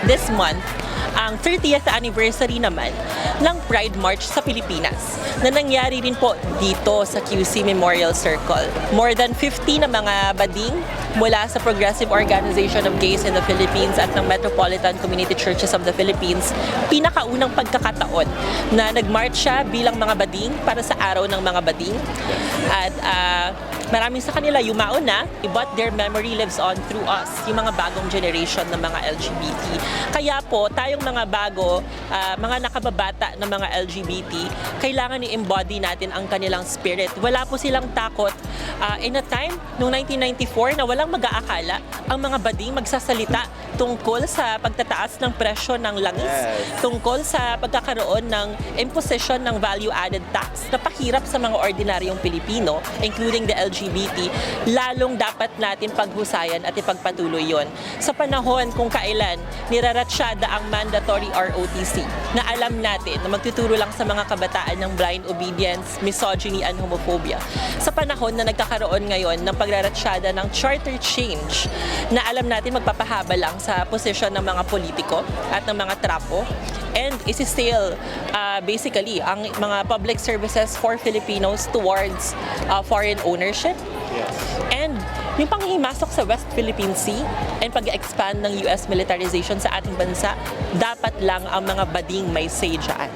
This month, ang 30th anniversary naman ng Pride March sa Pilipinas na nangyari rin po dito sa QC Memorial Circle. More than 50 na mga bading mula sa Progressive Organization of Gays in the Philippines at ng Metropolitan Community Churches of the Philippines, pinakaunang pagkakataon na nagmarch siya bilang mga bading para sa araw ng mga bading. At maraming sa kanila yumaon na, but their memory lives on through us, yung mga bagong generation ng mga LGBT. Kaya po, tayong mga bago, mga nakababata ng mga LGBT, kailangan i-embody natin ang kanilang spirit. Wala po silang takot. In a time, noong 1994, na walang mag-aakala ang mga bading magsasalita tungkol sa pagtataas ng presyo ng langis, tungkol sa pagkakaroon ng imposition ng value-added tax na pakirap sa mga ordinaryong Pilipino, including the LGBT, lalong dapat natin paghusayan at ipagpatuloy yon. Sa panahon kung kailan niraratsyada ang mandatory ROTC, na alam natin na magtuturo lang sa mga kabataan ng blind obedience, misogyny, and homophobia. Sa panahon na nagkakaroon ngayon ng pagraratsyada ng charter change, na alam natin magpapahaba lang sa posisyon ng mga politiko at ng mga trapo, and isi-sail basically ang mga public services for Filipinos towards foreign ownership. And yung panghihimasok sa West Philippine Sea and pag-expand ng US militarization sa ating bansa, dapat lang ang mga bading may say dyan.